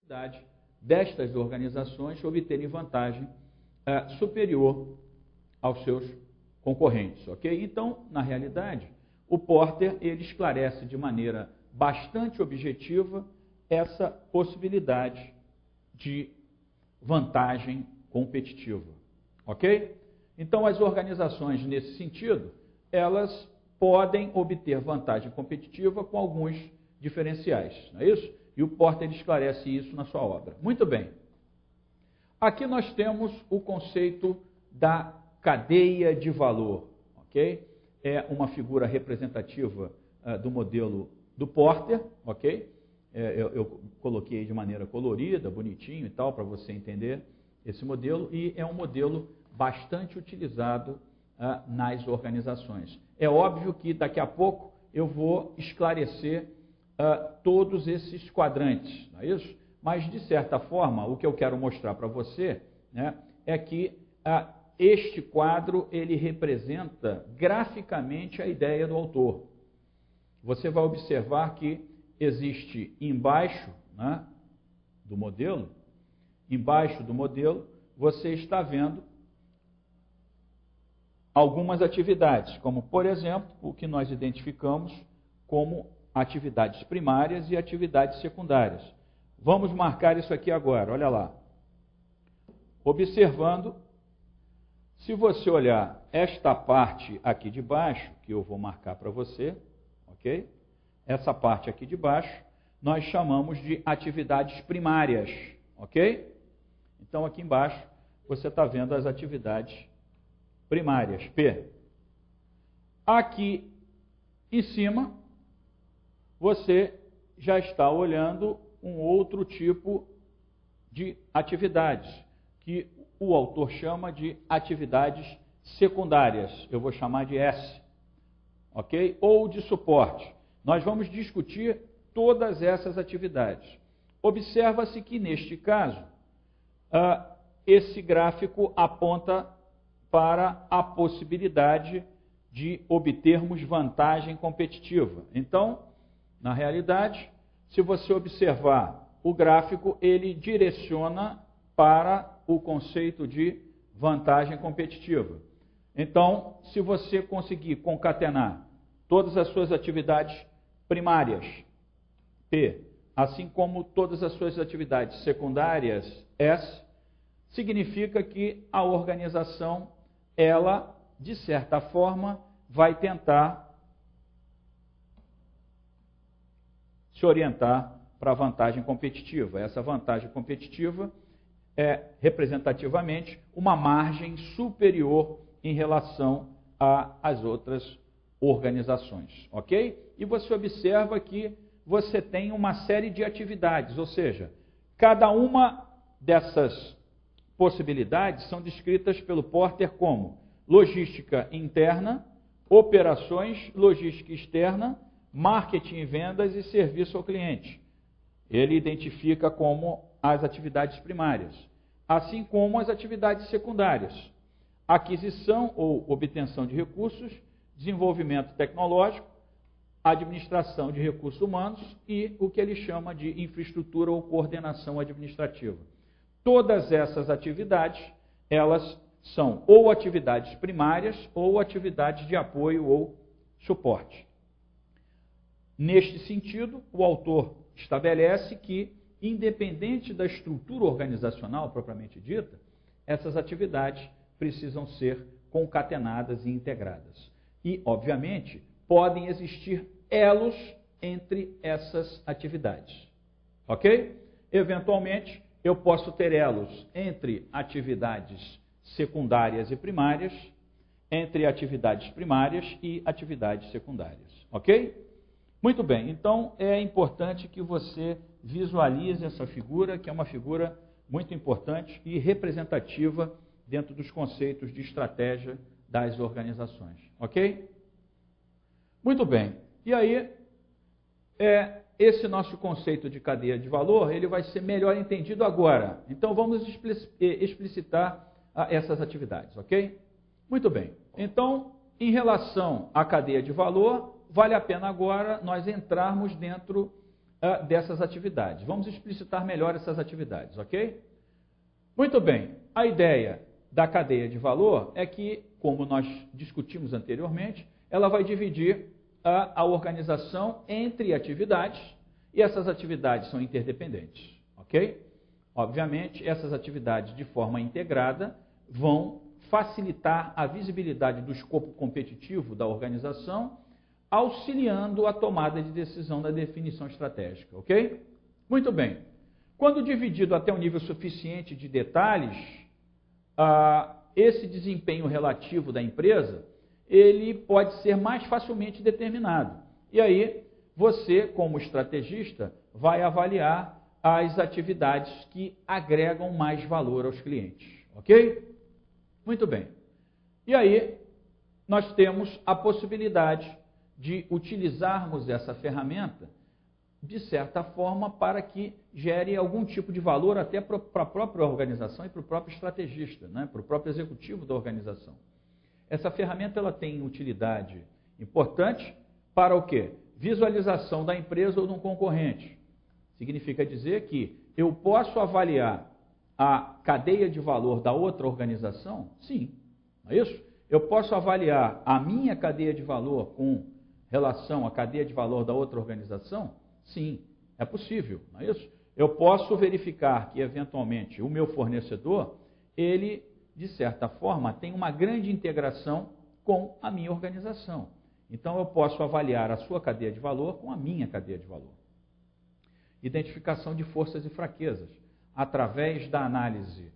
possibilidade destas organizações obterem vantagem superior aos seus concorrentes, ok? Então, na realidade, o Porter ele esclarece de maneira bastante objetiva essa possibilidade de vantagem competitiva, ok? Então, as organizações, nesse sentido, elas podem obter vantagem competitiva com alguns diferenciais, não é isso? E o Porter esclarece isso na sua obra. Muito bem. Aqui nós temos o conceito da cadeia de valor, ok? É uma figura representativa do modelo do Porter, ok? Eu coloquei de maneira colorida, bonitinho e tal, para você entender esse modelo, e é um modelo bastante utilizado nas organizações. É óbvio que daqui a pouco eu vou esclarecer todos esses quadrantes, não é isso? Mas, de certa forma, o que eu quero mostrar para você, né, é que este quadro ele representa graficamente a ideia do autor. Você vai observar que existe embaixo, né, do modelo, você está vendo algumas atividades, como, por exemplo, o que nós identificamos como atividades primárias e atividades secundárias. Vamos marcar isso aqui agora, olha lá. Observando, se você olhar esta parte aqui de baixo, que eu vou marcar para você, ok? Essa parte aqui de baixo, nós chamamos de atividades primárias, ok? Então, aqui embaixo, você está vendo as atividades primárias, P. Aqui em cima, você já está olhando um outro tipo de atividades, que o autor chama de atividades secundárias. Eu vou chamar de S, ok? Ou de suporte. Nós vamos discutir todas essas atividades. Observa-se que, neste caso, esse gráfico aponta para a possibilidade de obtermos vantagem competitiva. Então, na realidade, se você observar o gráfico, ele direciona para o conceito de vantagem competitiva. Então, se você conseguir concatenar todas as suas atividades primárias, P, assim como todas as suas atividades secundárias, S, significa que a organização, ela, de certa forma, vai tentar se orientar para a vantagem competitiva. Essa vantagem competitiva é, representativamente, uma margem superior em relação às outras organizações, ok? E você observa que você tem uma série de atividades, ou seja, cada uma dessas possibilidades são descritas pelo Porter como logística interna, operações, logística externa, marketing e vendas e serviço ao cliente. Ele identifica como as atividades primárias, assim como as atividades secundárias, aquisição ou obtenção de recursos, desenvolvimento tecnológico, administração de recursos humanos e o que ele chama de infraestrutura ou coordenação administrativa. Todas essas atividades, elas são ou atividades primárias ou atividades de apoio ou suporte. Neste sentido, o autor estabelece que, independente da estrutura organizacional propriamente dita, essas atividades precisam ser concatenadas e integradas. E, obviamente, podem existir elos entre essas atividades. Ok? Eventualmente, eu posso ter elos entre atividades secundárias e primárias, entre atividades primárias e atividades secundárias. Ok? Muito bem, então é importante que você visualize essa figura, que é uma figura muito importante e representativa dentro dos conceitos de estratégia das organizações. Ok? Muito bem, e aí, esse nosso conceito de cadeia de valor, ele vai ser melhor entendido agora. Então vamos explicitar essas atividades, ok? Muito bem, então, em relação à cadeia de valor, vale a pena agora nós entrarmos dentro dessas atividades. Vamos explicitar melhor essas atividades, ok? Muito bem, a ideia da cadeia de valor é que, como nós discutimos anteriormente, ela vai dividir a organização entre atividades, e essas atividades são interdependentes, ok? Obviamente, essas atividades de forma integrada vão facilitar a visibilidade do escopo competitivo da organização, auxiliando a tomada de decisão da definição estratégica, ok? Muito bem. Quando dividido até um nível suficiente de detalhes, esse desempenho relativo da empresa, ele pode ser mais facilmente determinado. E aí, você, como estrategista, vai avaliar as atividades que agregam mais valor aos clientes, ok? Muito bem. E aí, nós temos a possibilidade de utilizarmos essa ferramenta, de certa forma, para que gere algum tipo de valor até para a própria organização e para o próprio estrategista, né? Para o próprio executivo da organização. Essa ferramenta ela tem utilidade importante para o quê? Visualização da empresa ou de um concorrente. Significa dizer que eu posso avaliar a cadeia de valor da outra organização? Sim, não é isso? Eu posso avaliar a minha cadeia de valor com relação à cadeia de valor da outra organização? Sim, é possível, não é isso? Eu posso verificar que, eventualmente, o meu fornecedor, ele, de certa forma, tem uma grande integração com a minha organização. Então, eu posso avaliar a sua cadeia de valor com a minha cadeia de valor. Identificação de forças e fraquezas. Através da análise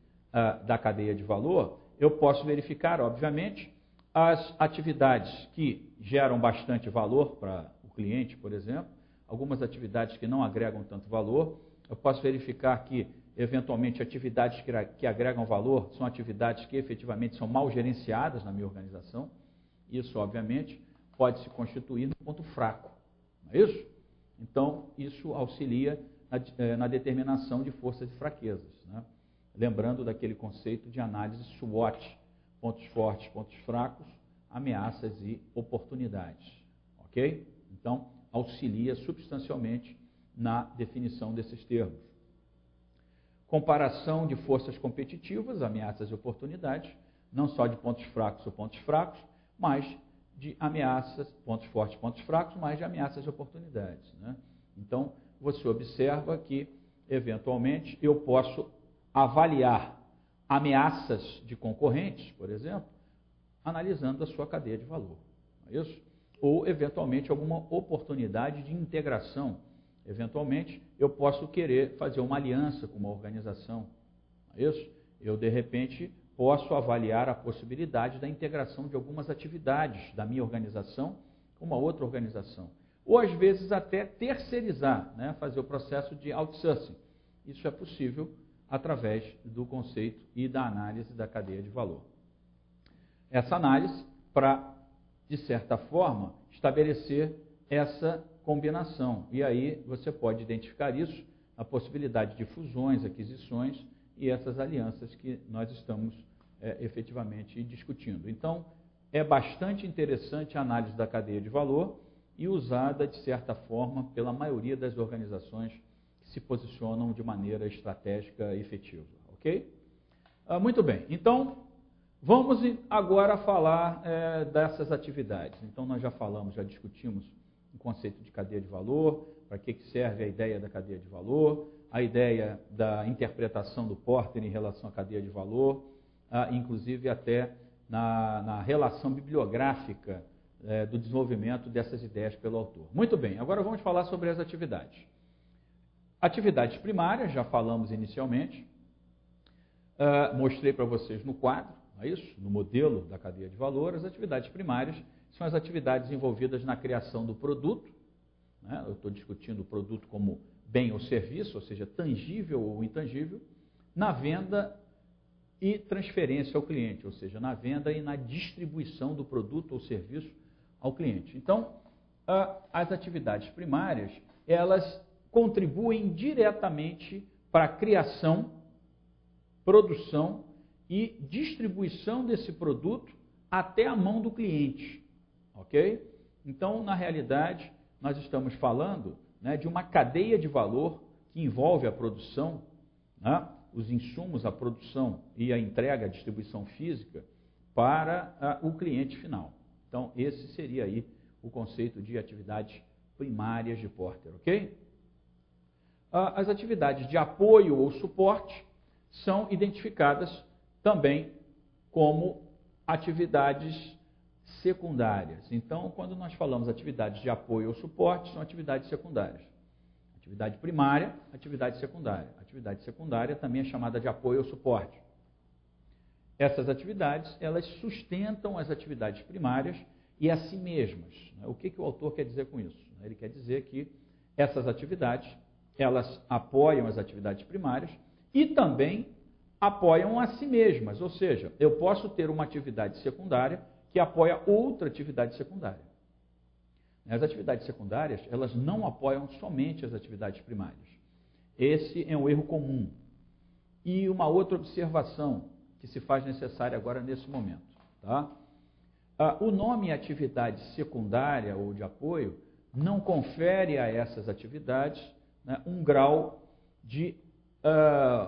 da cadeia de valor, eu posso verificar, obviamente, as atividades que geram bastante valor para o cliente, por exemplo, algumas atividades que não agregam tanto valor. Eu posso verificar que, eventualmente, atividades que agregam valor são atividades que efetivamente são mal gerenciadas na minha organização. Isso, obviamente, pode se constituir num ponto fraco, não é isso? Então, isso auxilia na determinação de forças e fraquezas, né? Lembrando daquele conceito de análise SWOT, pontos fortes, pontos fracos, ameaças e oportunidades, ok? Então, auxilia substancialmente na definição desses termos. Comparação de forças competitivas, ameaças e oportunidades, não só de pontos fracos ou pontos fracos, mas de ameaças, pontos fortes, pontos fracos, mas de ameaças e oportunidades, né? Então, você observa que, eventualmente, eu posso avaliar ameaças de concorrentes, por exemplo, analisando a sua cadeia de valor, não é isso? Ou, eventualmente, alguma oportunidade de integração. Eventualmente, eu posso querer fazer uma aliança com uma organização, não é isso? Eu, de repente, posso avaliar a possibilidade da integração de algumas atividades da minha organização com uma outra organização. Ou, às vezes, até terceirizar, né? Fazer o processo de outsourcing. Isso é possível através do conceito e da análise da cadeia de valor. Essa análise, para, de certa forma, estabelecer essa combinação. E aí você pode identificar isso, a possibilidade de fusões, aquisições e essas alianças que nós estamos efetivamente discutindo. Então, é bastante interessante a análise da cadeia de valor e usada, de certa forma, pela maioria das organizações que se posicionam de maneira estratégica e efetiva. Ok? Muito bem. Então, vamos agora falar dessas atividades. Então, nós já falamos, já discutimos o conceito de cadeia de valor, para que serve a ideia da cadeia de valor, a ideia da interpretação do Porter em relação à cadeia de valor, inclusive até na relação bibliográfica do desenvolvimento dessas ideias pelo autor. Muito bem, agora vamos falar sobre as atividades. Atividades primárias, já falamos inicialmente, mostrei para vocês no quadro, não é isso? No modelo da cadeia de valor. As atividades primárias são as atividades envolvidas na criação do produto, né? Eu estou discutindo o produto como bem ou serviço, ou seja, tangível ou intangível, na venda e transferência ao cliente, ou seja, na venda e na distribuição do produto ou serviço ao cliente. Então, as atividades primárias, elas contribuem diretamente para a criação, produção e distribuição desse produto até a mão do cliente, ok? Então, na realidade, nós estamos falando né, de uma cadeia de valor que envolve a produção, né, os insumos, a produção e a entrega, a distribuição física para o cliente final. Então, esse seria aí o conceito de atividades primárias de Porter, ok? As atividades de apoio ou suporte são identificadas também como atividades secundárias. Então, quando nós falamos atividades de apoio ou suporte, são atividades secundárias. Atividade primária, atividade secundária. Atividade secundária também é chamada de apoio ou suporte. Essas atividades, elas sustentam as atividades primárias e a si mesmas. O que o autor quer dizer com isso? Ele quer dizer que essas atividades, elas apoiam as atividades primárias e também apoiam a si mesmas. Ou seja, eu posso ter uma atividade secundária que apoia outra atividade secundária. As atividades secundárias, elas não apoiam somente as atividades primárias. Esse é um erro comum. E uma outra observação que se faz necessária agora nesse momento. Tá? O nome atividade secundária ou de apoio não confere a essas atividades, né, um grau de,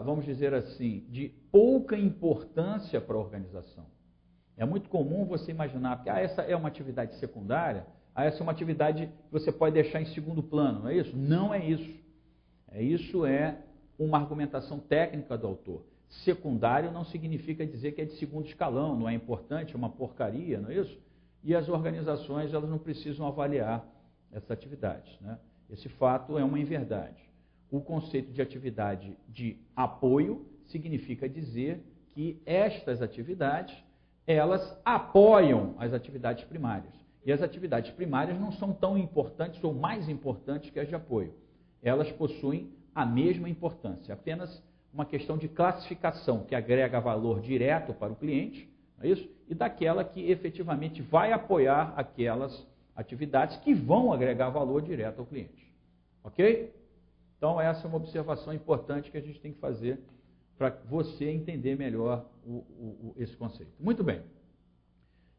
vamos dizer assim, de pouca importância para a organização. É muito comum você imaginar que essa é uma atividade secundária, essa é uma atividade que você pode deixar em segundo plano, não é isso? Não é isso. Isso é uma argumentação técnica do autor. Secundário não significa dizer que é de segundo escalão, não é importante, é uma porcaria, não é isso? E as organizações, elas não precisam avaliar essas atividades, né? Esse fato é uma inverdade. O conceito de atividade de apoio significa dizer que estas atividades, elas apoiam as atividades primárias. E as atividades primárias não são tão importantes ou mais importantes que as de apoio. Elas possuem a mesma importância, apenas uma questão de classificação que agrega valor direto para o cliente, não é isso? E daquela que efetivamente vai apoiar aquelas atividades que vão agregar valor direto ao cliente. Ok? Então, essa é uma observação importante que a gente tem que fazer para você entender melhor esse conceito. Muito bem.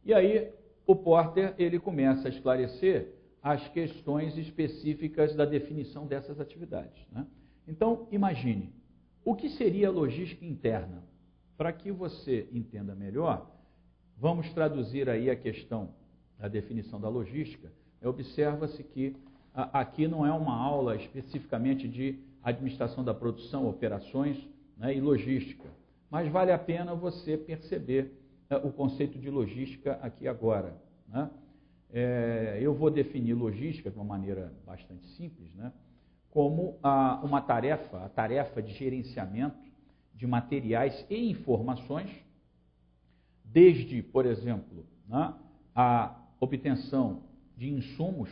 E aí, o Porter ele começa a esclarecer as questões específicas da definição dessas atividades, né? Então, imagine, o que seria logística interna? Para que você entenda melhor, vamos traduzir aí a questão, a definição da logística. Observa-se que aqui não é uma aula especificamente de administração da produção, operações, né, e logística, mas vale a pena você perceber o conceito de logística aqui agora, né? Eu vou definir logística de uma maneira bastante simples, né, como uma tarefa, a tarefa de gerenciamento de materiais e informações, desde, por exemplo, né, a obtenção de insumos